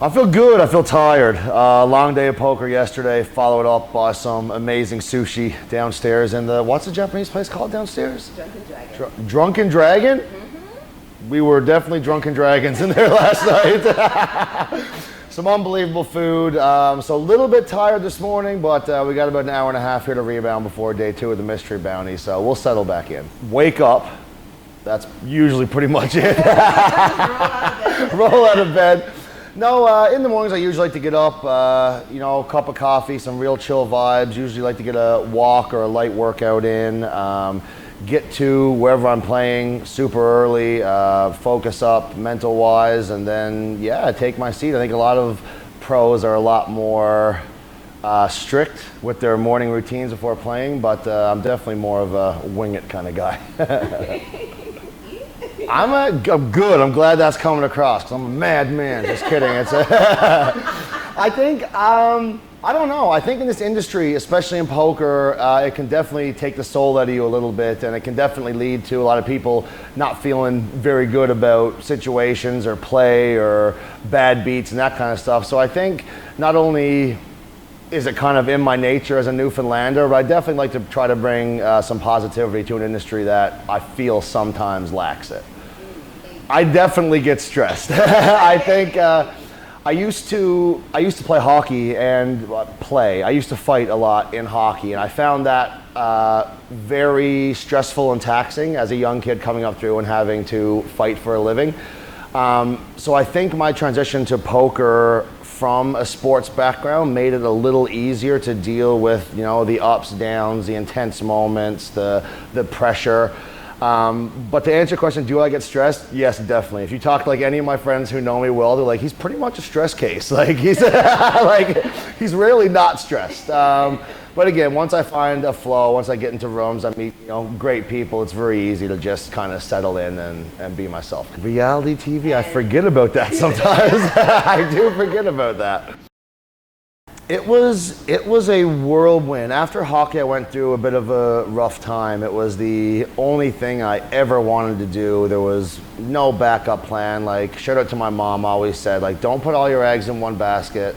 I feel good. I feel tired. Long day of poker yesterday, followed up by some amazing sushi downstairs in the, what's the Japanese place called downstairs? Drunken Dragon. Drunken Dragon? Mm-hmm. We were definitely drunken dragons in there last night. Some unbelievable food. So a little bit tired this morning, but we got about an hour and a half here to rebound before day 2 of the mystery bounty, so we'll settle back in. Wake up. That's usually pretty much it. Roll out of bed. No, in the mornings I usually like to get up, you know, a cup of coffee, some real chill vibes. Usually like to get a walk or a light workout in. Get to wherever I'm playing super early, focus up mental-wise, and then, yeah, take my seat. I think a lot of pros are a lot more strict with their morning routines before playing, but I'm definitely more of a wing it kind of guy. I'm good. I'm glad that's coming across because I'm a mad man. Just kidding. It's I think, I don't know. I think in this industry, especially in poker, it can definitely take the soul out of you a little bit, and it can definitely lead to a lot of people not feeling very good about situations or play or bad beats and that kind of stuff. So I think not only is it kind of in my nature as a Newfoundlander, but I definitely like to try to bring some positivity to an industry that I feel sometimes lacks it. I definitely get stressed. I think I used to play hockey and I used to fight a lot in hockey, and I found that very stressful and taxing as a young kid coming up through and having to fight for a living. So I think my transition to poker from a sports background made it a little easier to deal with, you know, the ups, downs, the intense moments, the pressure. But to answer your question, do I get stressed? Yes, definitely. If you talk to like any of my friends who know me well, they're like, he's pretty much a stress case. Like he's like he's really not stressed. But again, once I find a flow, once I get into rooms, I meet, you know, great people, it's very easy to just kind of settle in and be myself. Reality TV, I forget about that sometimes. I do forget about that. It was a whirlwind. After hockey, I went through a bit of a rough time. It was the only thing I ever wanted to do. There was no backup plan. Like, shout out to my mom, always said, like, don't put all your eggs in one basket.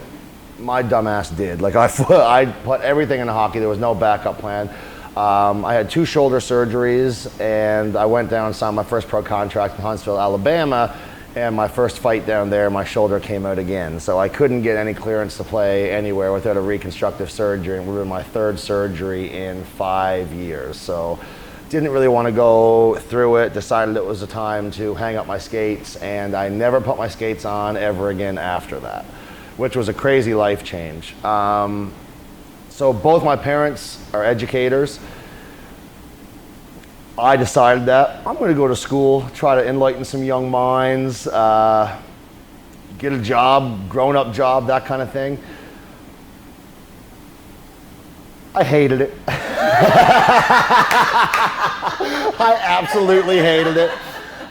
My dumbass did. Like, I put everything in hockey. There was no backup plan. I had 2 shoulder surgeries, and I went down and signed my first pro contract in Huntsville, Alabama. And my first fight down there, my shoulder came out again. So I couldn't get any clearance to play anywhere without a reconstructive surgery. And we were my 3rd surgery in 5 years. So didn't really want to go through it, decided it was a time to hang up my skates, and I never put my skates on ever again after that, which was a crazy life change. So both my parents are educators. I decided that I'm going to go to school, try to enlighten some young minds, get a job, grown-up job, that kind of thing. I hated it. I absolutely hated it.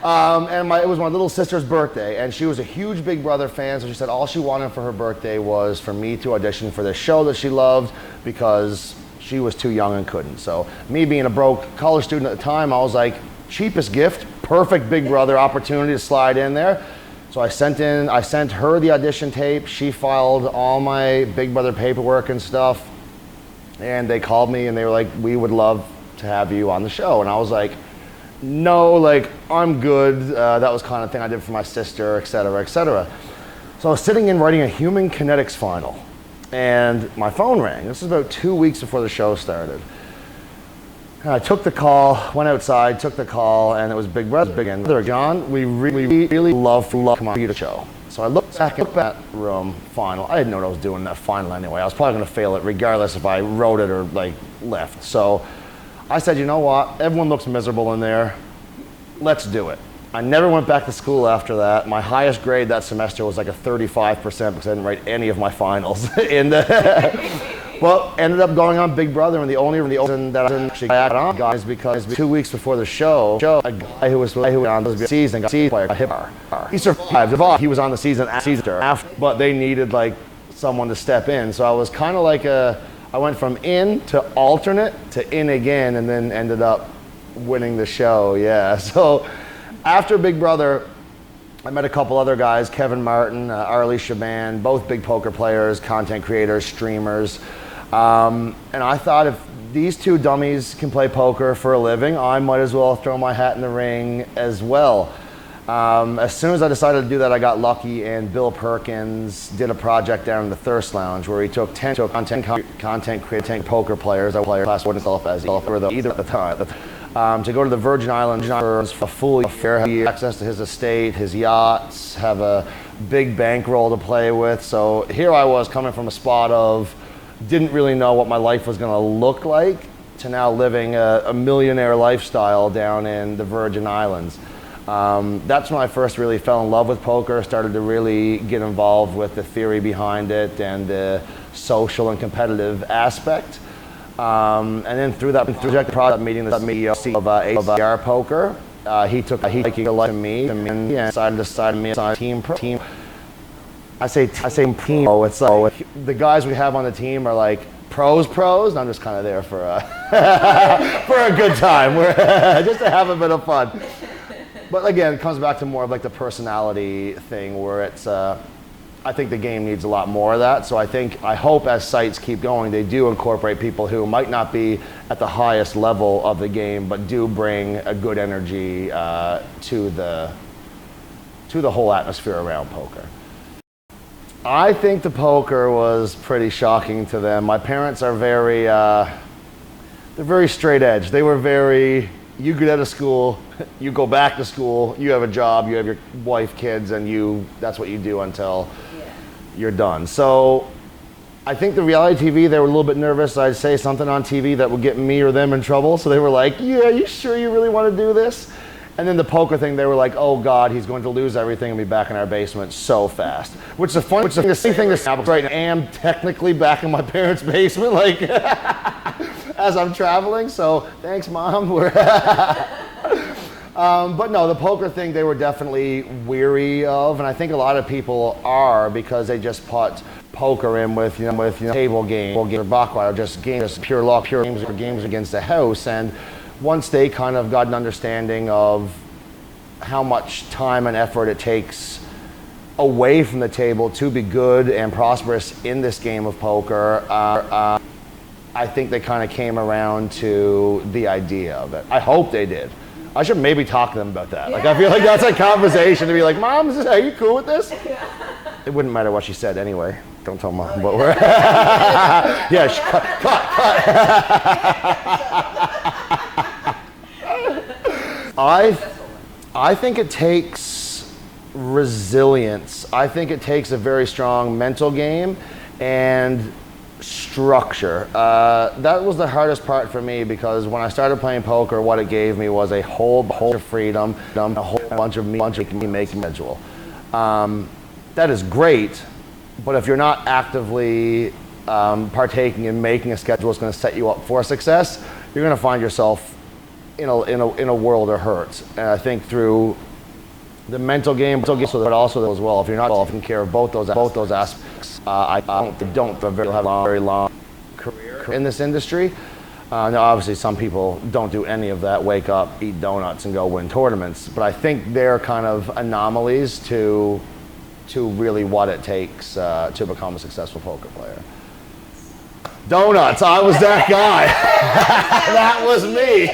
And it was my little sister's birthday, and she was a huge Big Brother fan, so she said all she wanted for her birthday was for me to audition for this show that she loved because she was too young and couldn't. So me being a broke college student at the time, I was like, cheapest gift, perfect Big Brother opportunity to slide in there. So I sent her the audition tape. She filed all my Big Brother paperwork and stuff. And they called me and they were like, we would love to have you on the show. And I was like, no, like, I'm good. That was kind of thing I did for my sister, et cetera, et cetera. So I was sitting in writing a human kinetics final. And my phone rang. This was about 2 weeks before the show started. And I took the call, went outside, took the call, and it was Big Brother again. John, we really love to come on to the show. So I looked back at that room final. I didn't know what I was doing in that final anyway. I was probably going to fail it regardless if I wrote it or like left. So I said, you know what? Everyone looks miserable in there. Let's do it. I never went back to school after that. My highest grade that semester was like a 35% because I didn't write any of my finals. Well, ended up going on Big Brother, and the only reason that I actually got on, guys, because 2 weeks before the show, a guy who was on the season got hit by a car. He survived. He was on the season after, but they needed like someone to step in. So I was kind of like I went from in to alternate to in again, and then ended up winning the show. Yeah. So after Big Brother, I met a couple other guys, Kevin Martin, Arlie Shaban, both big poker players, content creators, streamers. And I thought if these two dummies can play poker for a living, I might as well throw my hat in the ring as well. As soon as I decided to do that, I got lucky, and Bill Perkins did a project down in the Thirst Lounge where he took 10 content creating poker players, I class myself as either at the time, to go to the Virgin Islands for a full year, have access to his estate, his yachts, have a big bankroll to play with. So here I was coming from a spot of didn't really know what my life was going to look like to now living a millionaire lifestyle down in the Virgin Islands. That's when I first really fell in love with poker, started to really get involved with the theory behind it and the social and competitive aspect. And then through that project meeting the CEO of ACR Poker, he took a liking to me and decided to sign me a team. I say team. Oh, it's the guys we have on the team are like pros. And I'm just kind of there for for a good time, just to have a bit of fun. But again, it comes back to more of like the personality thing where it's, I think the game needs a lot more of that. So I hope as sites keep going, they do incorporate people who might not be at the highest level of the game, but do bring a good energy to the whole atmosphere around poker. I think the poker was pretty shocking to them. My parents are they're very straight edge. They were very, you get out of school, you go back to school, you have a job, you have your wife, kids, and that's what you do until you're done. So I think the reality TV, they were a little bit nervous I'd say something on TV that would get me or them in trouble. So they were like, yeah, you sure you really want to do this? And then the poker thing, they were like, oh God, he's going to lose everything and be back in our basement so fast. Which is the funny thing to happen right now. I am technically back in my parents' basement, like, as I'm traveling. So thanks, Mom. But no, the poker thing, they were definitely weary of. And I think a lot of people are because they just put poker in with table games or baccarat, or just pure luck, pure games against the house. And once they kind of got an understanding of how much time and effort it takes away from the table to be good and prosperous in this game of poker, I think they kind of came around to the idea of it. I hope they did. I should maybe talk to them about that. Like, I feel like that's a conversation to be like, Mom, are you cool with this? It wouldn't matter what she said anyway. Don't tell Mom, but we're yeah, I think it takes resilience. I think it takes a very strong mental game and structure. That was the hardest part for me because when I started playing poker, what it gave me was a whole bunch of freedom, a whole bunch of me making schedule. That is great, but if you're not actively partaking in making a schedule that's going to set you up for success, you're going to find yourself in a world of hurt. And I think through the mental game, but also as well, if you're not taking care of both those aspects, I don't have a very long career in this industry. Now, obviously, some people don't do any of that, wake up, eat donuts, and go win tournaments. But I think they're kind of anomalies to really what it takes to become a successful poker player. Donuts, I was that guy. That was me.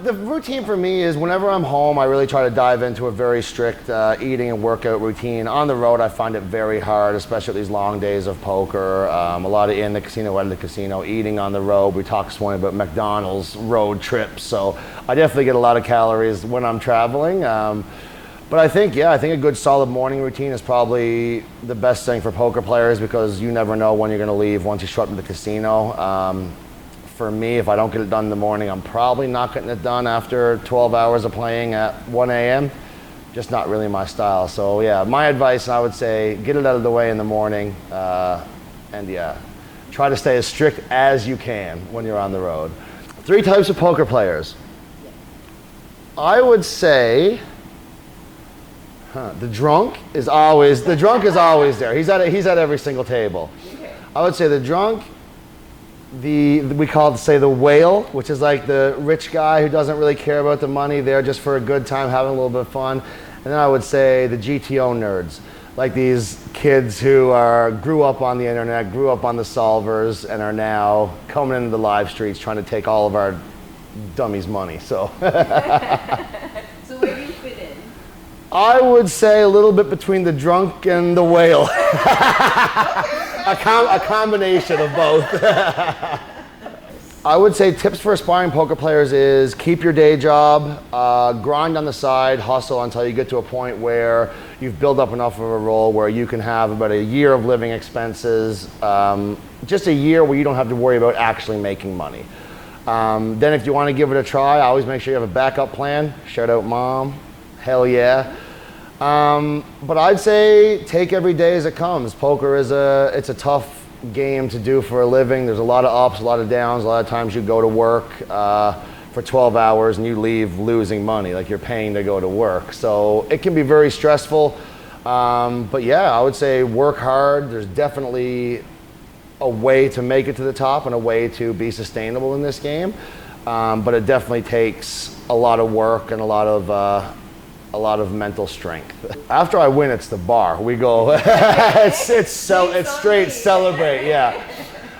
The routine for me is whenever I'm home, I really try to dive into a very strict eating and workout routine. On the road, I find it very hard, especially these long days of poker. A lot of in the casino, out of the casino, eating on the road. We talked this morning about McDonald's road trips, so I definitely get a lot of calories when I'm traveling. But I think a good solid morning routine is probably the best thing for poker players because you never know when you're going to leave once you show up to the casino. For me, if I don't get it done in the morning, I'm probably not getting it done after 12 hours of playing at 1 a.m. Just not really my style. So yeah, my advice, I would say, get it out of the way in the morning, and yeah, try to stay as strict as you can when you're on the road. 3 types of poker players. I would say, the drunk is always there. He's at every single table. I would say the drunk we call it, say, the whale, which is like the rich guy who doesn't really care about the money. They're just for a good time, having a little bit of fun. And then I would say the GTO nerds, like these kids who grew up on the internet, grew up on the solvers, and are now coming into the live streets trying to take all of our dummies' money. So. So where do you fit in? I would say a little bit between the drunk and the whale. A combination of both. I would say tips for aspiring poker players is keep your day job, grind on the side, hustle until you get to a point where you've built up enough of a roll where you can have about a year of living expenses, just a year where you don't have to worry about actually making money. Then if you want to give it a try, always make sure you have a backup plan. Shout out mom. Hell yeah. But I'd say take every day as it comes. Poker is it's a tough game to do for a living. There's a lot of ups, a lot of downs. A lot of times you go to work for 12 hours and you leave losing money, like you're paying to go to work. So it can be very stressful. But yeah, I would say work hard. There's definitely a way to make it to the top and a way to be sustainable in this game. But it definitely takes a lot of work and a lot of mental strength. After I win, it's the bar. We go, it's straight celebrate, yeah.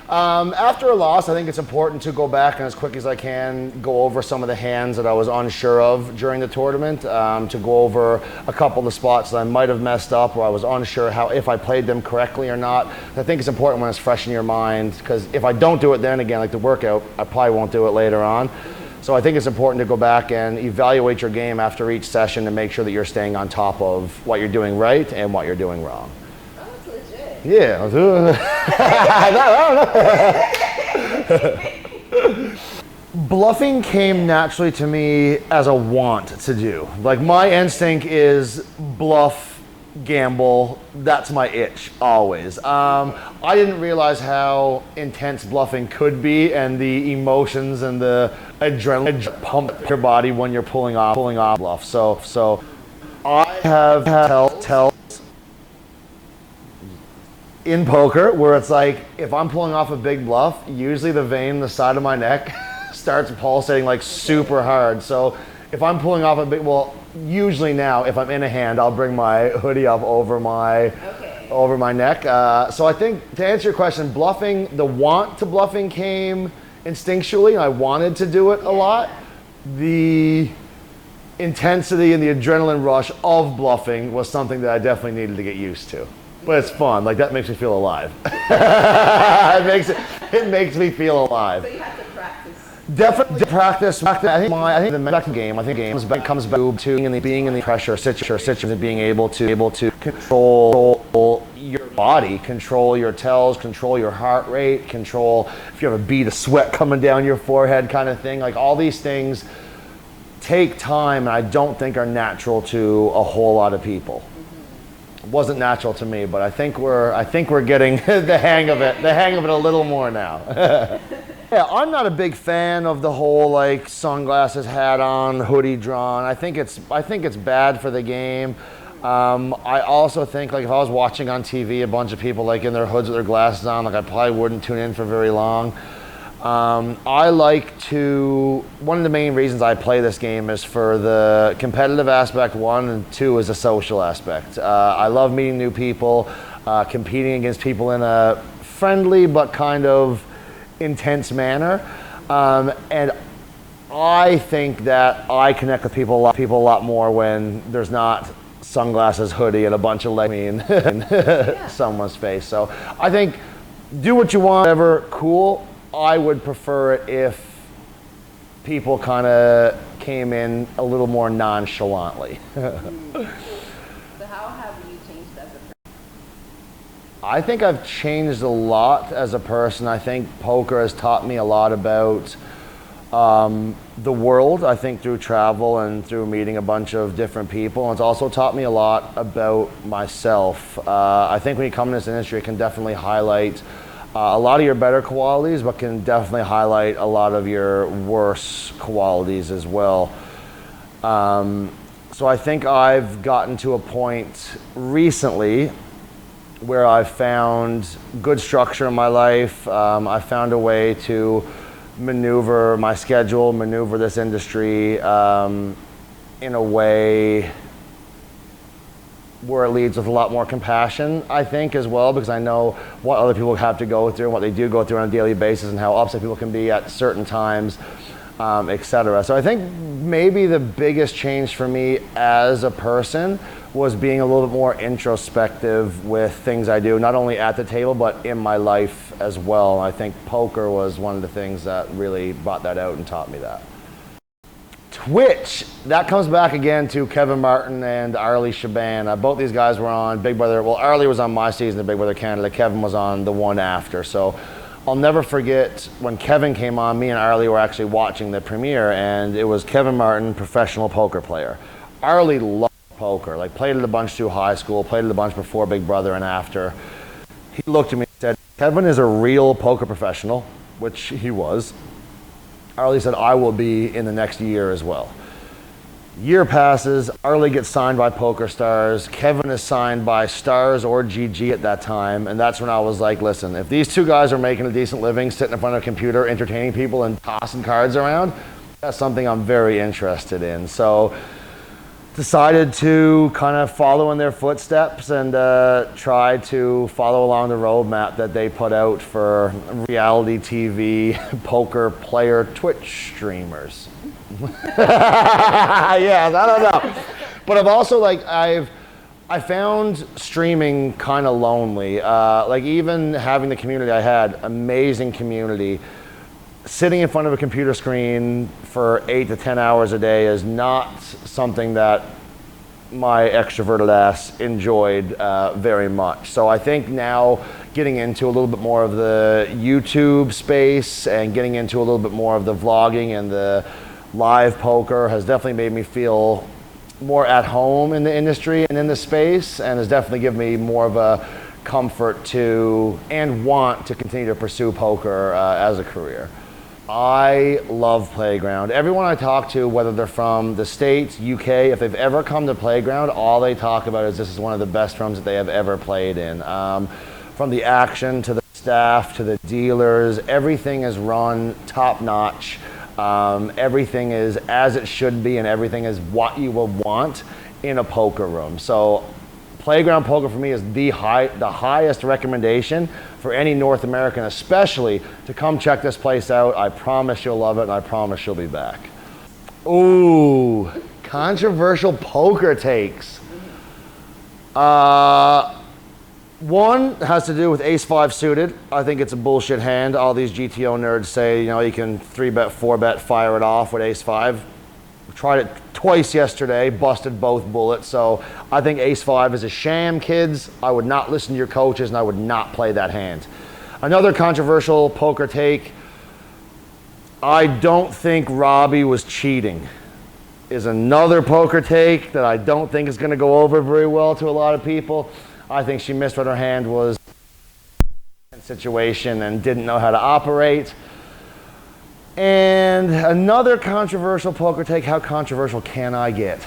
After a loss, I think it's important to go back and as quick as I can go over some of the hands that I was unsure of during the tournament, to go over a couple of the spots that I might have messed up or I was unsure if I played them correctly or not. I think it's important when it's fresh in your mind, because if I don't do it then again, like the workout, I probably won't do it later on. So I think it's important to go back and evaluate your game after each session and make sure that you're staying on top of what you're doing right and what you're doing wrong. Oh, that's legit. Yeah. Bluffing came naturally to me as a want to do. Like my instinct is bluff, gamble, that's my itch always. I didn't realize how intense bluffing could be and the emotions and the adrenaline pump your body when you're pulling off bluff. So I have tells in poker where it's like if I'm pulling off a big bluff, usually the vein in the side of my neck starts pulsating like super hard. So if I'm pulling off a big, usually now if I'm in a hand, I'll bring my hoodie up over my neck. So I think to answer your question, bluffing, the want to bluffing came instinctually. I wanted to do it a lot. The intensity and the adrenaline rush of bluffing was something that I definitely needed to get used to. But it's fun. Like that makes me feel alive. It makes me feel alive. So you have to practice. Definitely practice. I think the second game. I think comes back to being in the pressure situation and being able to control your body, control your tells, control your heart rate, control if you have a bead of sweat coming down your forehead, kind of thing. Like all these things take time, and I don't think are natural to a whole lot of people. It wasn't natural to me, but I think we're getting the hang of it a little more now. Yeah, I'm not a big fan of the whole like sunglasses hat on, hoodie drawn. I think it's bad for the game. I also think like if I was watching on TV a bunch of people like in their hoods with their glasses on, like I probably wouldn't tune in for very long. One of the main reasons I play this game is for the competitive aspect, one, and two is a social aspect. I love meeting new people, competing against people in a friendly but kind of intense manner, and I think that I connect with people a lot more when there's not sunglasses, hoodie, and a bunch of in someone's face. So I think do what you want, whatever, cool. I would prefer it if people kind of came in a little more nonchalantly. So how have you changed as a person? I think I've changed a lot as a person. I think poker has taught me a lot about the world, I think through travel and through meeting a bunch of different people. It's also taught me a lot about myself. I think when you come in this industry, it can definitely highlight a lot of your better qualities, but can definitely highlight a lot of your worse qualities as well. So I think I've gotten to a point recently where I've found good structure in my life. I found a way to maneuver my schedule, maneuver this industry in a way where it leads with a lot more compassion, I think, as well, because I know what other people have to go through and what they do go through on a daily basis and how upset people can be at certain times, etc. So I think maybe the biggest change for me as a person was being a little bit more introspective with things I do, not only at the table, but in my life as well. I think poker was one of the things that really brought that out and taught me that. Twitch, that comes back again to Kevin Martin and Arlie Shaban. Both these guys were on Big Brother. Well, Arlie was on my season of Big Brother Canada. Kevin was on the one after. So I'll never forget when Kevin came on, me and Arlie were actually watching the premiere, and it was Kevin Martin, professional poker player. Arlie loved poker, like played it a bunch through high school, played it a bunch before Big Brother and after. He looked at me and said, Kevin is a real poker professional, which he was. Arlie said, I will be in the next year as well. Year passes, Arlie gets signed by Poker Stars, Kevin is signed by Stars or GG at that time, and that's when I was like, listen, if these two guys are making a decent living, sitting in front of a computer, entertaining people and tossing cards around, that's something I'm very interested in. So decided to kind of follow in their footsteps and try to follow along the roadmap that they put out for reality TV poker player Twitch streamers. Yeah, I don't know. But I've also I found streaming kind of lonely. Like even having the community I had, amazing community. Sitting in front of a computer screen for 8 to 10 hours a day is not something that my extroverted ass enjoyed very much. So I think now getting into a little bit more of the YouTube space and getting into a little bit more of the vlogging and the live poker has definitely made me feel more at home in the industry and in the space, and has definitely given me more of a comfort to and want to continue to pursue poker as a career. I love Playground. Everyone I talk to, whether they're from the States, UK, if they've ever come to Playground, all they talk about is this is one of the best rooms that they have ever played in. From the action to the staff to the dealers, everything is run top notch. Everything is as it should be, and everything is what you would want in a poker room. So Playground Poker for me is the highest recommendation for any North American, especially to come check this place out. I promise you'll love it, and I promise you'll be back. Ooh, controversial poker takes. One has to do with ace-5 suited. I think it's a bullshit hand. All these GTO nerds say, you know, you can 3-bet, 4-bet, fire it off with ace-5. Tried it twice yesterday, busted both bullets. So I think ace-5 is a sham, kids. I would not listen to your coaches, and I would not play that hand. Another controversial poker take, I don't think Robbie was cheating, is another poker take that I don't think is going to go over very well to a lot of people. I think she missed what her hand was in a situation and didn't know how to operate. And another controversial poker take, how controversial can I get?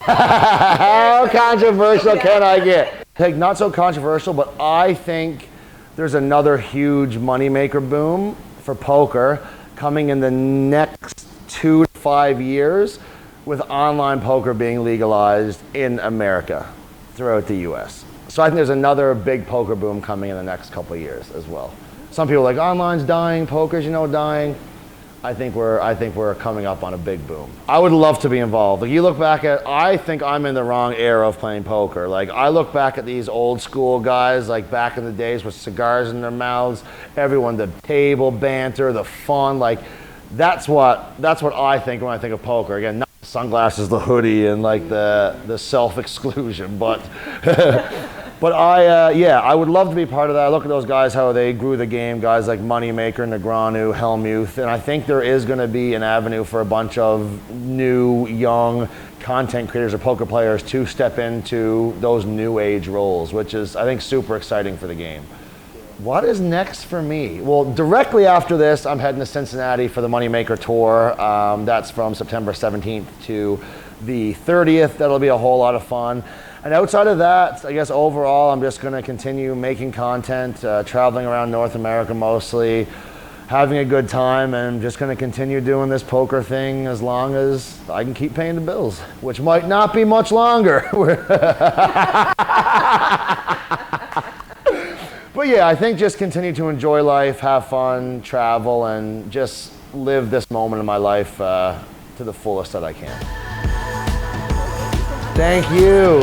How controversial can I get? Take not so controversial, but I think there's another huge moneymaker boom for poker coming in the next 2 to 5 years with online poker being legalized in America throughout the US. So I think there's another big poker boom coming in the next couple of years as well. Some people are like, online's dying, poker's, dying. I think we're coming up on a big boom. I would love to be involved. Like you look back at, I think I'm in the wrong era of playing poker. Like I look back at these old school guys, like back in the days with cigars in their mouths, everyone, the table banter, the fun, like that's what I think when I think of poker. Again, not the sunglasses, the hoodie, and like the self-exclusion, but but I would love to be part of that. I look at those guys, how they grew the game, guys like Moneymaker, Negreanu, Helmuth, and I think there is going to be an avenue for a bunch of new, young content creators or poker players to step into those new age roles, which is, I think, super exciting for the game. What is next for me? Well, directly after this, I'm heading to Cincinnati for the Moneymaker Tour. That's from September 17th to the 30th. That'll be a whole lot of fun. And outside of that, I guess overall, I'm just going to continue making content, traveling around North America mostly, having a good time, and just going to continue doing this poker thing as long as I can keep paying the bills, which might not be much longer. But yeah, I think just continue to enjoy life, have fun, travel, and just live this moment in my life to the fullest that I can. Thank you.